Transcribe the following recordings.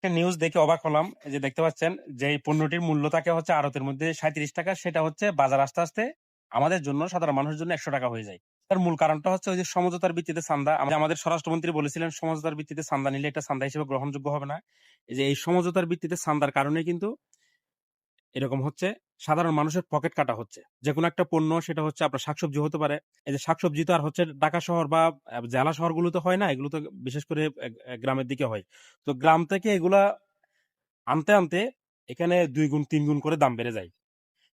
একটা নিউজ দেখে অবাক হলাম। এই যে দেখতে পাচ্ছেন যে এই পণ্যটির মূল্য থাকে হচ্ছে আড়তের মধ্যে ৩৭ টাকা, সেটা হচ্ছে বাজার আসতে আসতে আমাদের জন্য, সাধারণ মানুষের জন্য ১০০ টাকা হয়ে যায়। তার মূল কারণটা হচ্ছে ওই যে সমঝোতার ভিত্তিতে চাঁদা। আমাদের স্বরাষ্ট্রমন্ত্রী বলেছিলেন সমঝোতার ভিত্তিতে চাঁদা নিলে এটা চাঁদা হিসেবে গ্রহণযোগ্য হবে না। এই যে এই সমঝোতার ভিত্তিতে চাঁদার কারণে কিন্তু এরকম হচ্ছে, সাধারণ মানুষের পকেট কাটা হচ্ছে। যেকোনো একটা পণ্য, সেটা হচ্ছে আপনার শাকসবজি হতে পারে। এই যে শাকসবজি তো আর হচ্ছে ঢাকা শহর বা জেলা শহরগুলোতে হয় না, এগুলো তো বিশেষ করে গ্রামের দিকে হয়। তো গ্রাম থেকে এগুলা আনতে আনতে এখানে ২ গুণ ৩ গুণ করে দাম বেড়ে যায়।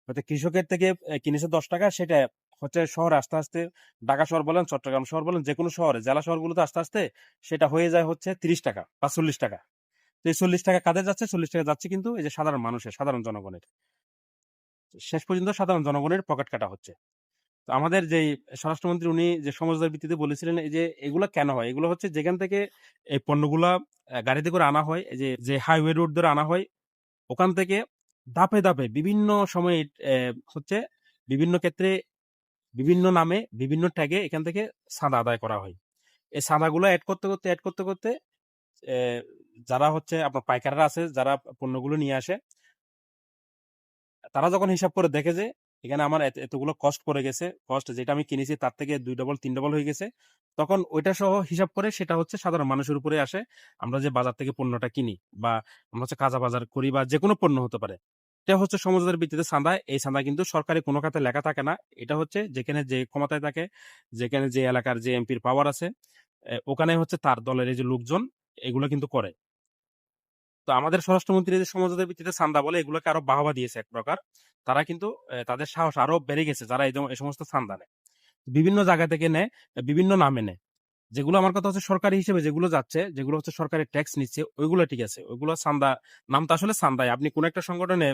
হয়তো কৃষকের থেকে কিনেছে ১০ টাকা, সেটা হচ্ছে শহরে আসতে আসতে, ঢাকা শহর বলেন, চট্টগ্রাম শহর বলেন, যেকোনো শহরে, জেলা শহরগুলোতে আসতে আসতে সেটা হয়ে যায় হচ্ছে ৩০ টাকা বা ৪০ টাকা। তো এই ৪০ টাকা কাদের যাচ্ছে? ৪০ টাকা যাচ্ছে কিন্তু এই যে সাধারণ মানুষের, সাধারণ জনগণের। শেষ পর্যন্ত সাধারণ জনগণের পকেট কাটা হচ্ছে। তো আমাদের যেই স্বরাষ্ট্রমন্ত্রী, উনি যে সমঝোতার ভিত্তিতে বলেছিলেন, এই যে এগুলা কেন হয়? এগুলো হচ্ছে যেখান থেকে এই পণ্যগুলা গাড়িতে করে আনা হয়, এই যে হাইওয়ে রোড ধরে আনা হয়, ওখান থেকে ধাপে ধাপে বিভিন্ন সময়ে হচ্ছে বিভিন্ন ক্ষেত্রে বিভিন্ন নামে বিভিন্ন ট্যাগে এখান থেকে চাঁদা আদায় করা হয়। এই চাঁদাগুলো এড করতে করতে যারা হচ্ছে আপনার পাইকাররা আছে, যারা পণ্যগুলো নিয়ে আসে, তারা যখন হিসাব করে দেখে যে এখানে আমার এতগুলো কস্ট পড়ে গেছে, কস্ট যেটা আমি কিনেছি তার থেকে ২ ডবল ৩ ডবল হয়ে গেছে, তখন ওইটা সহ হিসাব করে সেটা হচ্ছে সাধারণ মানুষের উপরে আসে। আমরা যে বাজার থেকে পণ্যটা কিনি বা আমরা হচ্ছে কাঁচা বাজার করি বা যেকোনো পণ্য হতে পারে, এটা হচ্ছে সমঝোতার ভিত্তিতে চাঁদা। এই চাঁদা কিন্তু সরকারি কোনো খাতে লেখা থাকে না। এটা হচ্ছে যেখানে যে ক্ষমতায় থাকে, যেখানে যে এলাকার যে এমপির পাওয়ার আছে, ওখানে হচ্ছে তার দলের এই যে লোকজন এগুলো কিন্তু করে। তো আমাদের স্বরাষ্ট্রমন্ত্রী যে সমঝোতার ভিত্তিতে চাঁদা বলে, এগুলোকে আরো বাহবা দিয়েছে এক প্রকার। তারা কিন্তু তাদের সাহস আরো বেড়ে গেছে, যারা এই সমস্ত চাঁদা নেয়। বিভিন্ন জায়গা থেকে নেয়, বিভিন্ন নামে নেয়। যেগুলো, আমার কথা হচ্ছে সরকারি হিসেবে যেগুলো যাচ্ছে, যেগুলো হচ্ছে সরকারি ট্যাক্স নিচ্ছে, ওইগুলো ঠিক আছে। ওইগুলো চাঁদা, নামটা আসলে চাঁদাই। আপনি কোন একটা সংগঠনে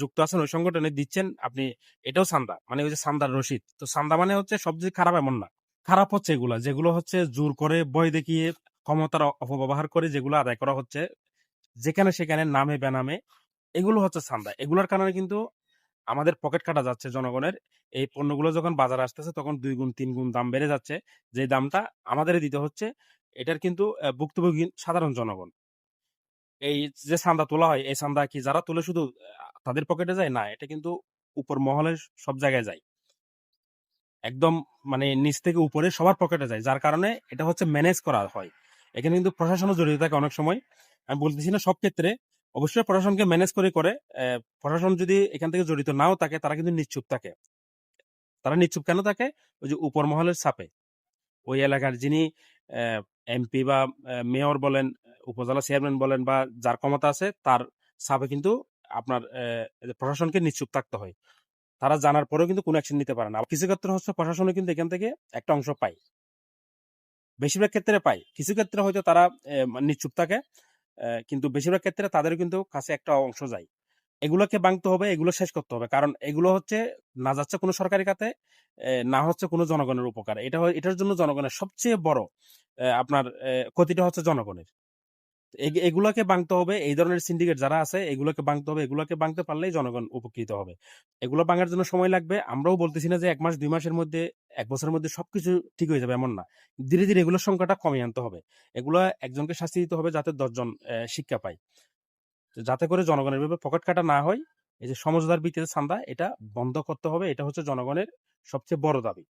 যুক্ত আছেন, ওই সংগঠনে দিচ্ছেন আপনি, এটাও চাঁদা। মানে ওই যে চাঁদার রসিদ। তো চাঁদা মানে হচ্ছে সবচেয়ে খারাপ এমন না। খারাপ হচ্ছে এগুলা, যেগুলো হচ্ছে জোর করে, ভয় দেখিয়ে, ক্ষমতার অপব্যবহার করে যেগুলো আদায় করা হচ্ছে, যেখানে সেখানে নামে বেনামে, এগুলো হচ্ছে চাঁদা। এগুলোর কারণে কিন্তু আমাদের পকেট কাটা যাচ্ছে জনগণের। এই পণ্যগুলো যখন বাজারে আসতেছে তখন ২ গুণ ৩ গুণ দাম বেড়ে যাচ্ছে। যে দামটা আমাদেরই দিতে হচ্ছে, এটার কিন্তু ভুক্তভোগী সাধারণ জনগণ। এই যে চাঁদা তোলা হয়, এই চাঁদা কি যারা তোলে শুধু তাদের পকেটে যায়? না, এটা কিন্তু উপর মহলের সব জায়গায় যায়। একদম মানে নিচ থেকে উপরে সবার পকেটে যায়। যার কারণে এটা হচ্ছে ম্যানেজ করা হয়। এখানে কিন্তু প্রশাসনও জড়িত থাকে অনেক সময়। আমি বলতেছি না সব ক্ষেত্রে, অবশ্যই প্রশাসনকে ম্যানেজ করে। প্রশাসন যদি এখান থেকে জড়িত নাও থাকে, তারা কিন্তু নিশ্চুপ থাকে। তারা নিশ্চুপ কেন থাকে? ওই যে উপর মহলের চাপে। ওই এলাকার যিনি এমপি বা মেয়র বলেন, উপজেলা চেয়ারম্যান বলেন, বা যার ক্ষমতা আছে, তার চাপে কিন্তু আপনার প্রশাসনকে নিশ্চুপ থাকতে হয়। তারা জানার পরেও কিন্তু কোনো অ্যাকশন নিতে পারে না। কিছু ক্ষেত্রে হচ্ছে প্রশাসনও কিন্তু এখান থেকে একটা অংশ পায়। বেশিরভাগ ক্ষেত্রে পায়। কিছু ক্ষেত্রে হয়তো তারা নিশ্চুপ থাকে। কিন্তু বেশিরভাগ ক্ষেত্রে তাদের কিন্তু কাছে একটা অংশ যায়। এগুলোকে ভাঙতে হবে, এগুলো শেষ করতে হবে। কারণ এগুলো হচ্ছে না যাচ্ছে কোনো সরকারি খাতে, না হচ্ছে কোনো জনগণের উপকার। এটার জন্য জনগণের সবচেয়ে বড় আপনার ক্ষতিটা হচ্ছে জনগণের। এগুলাকে ভাঙতে হবে। এই ধরনের সিন্ডিকেট যারা আছে, এগুলোকে ভাঙতে হবে। এগুলোকে ভাঙতে পারলেই জনগণ উপকৃত হবে। এগুলো ভাঙার জন্য সময় লাগবে। আমরাও বলতেছি না যে ১ মাস ২ মাসের মধ্যে, ১ বছরের মধ্যে সবকিছু ঠিক হয়ে যাবে, এমন না। ধীরে ধীরে এগুলোর সংখ্যাটা কমিয়ে আনতে হবে। এগুলা একজনকে শাস্তি দিতে হবে যাতে ১০ জন শিক্ষা পায়। যাতে করে জনগণের এভাবে পকেট কাটা না হয়। এই যে সমঝোতার ভিত্তিতে চাঁদা, এটা বন্ধ করতে হবে। এটা হচ্ছে জনগণের সবচেয়ে বড় দাবি।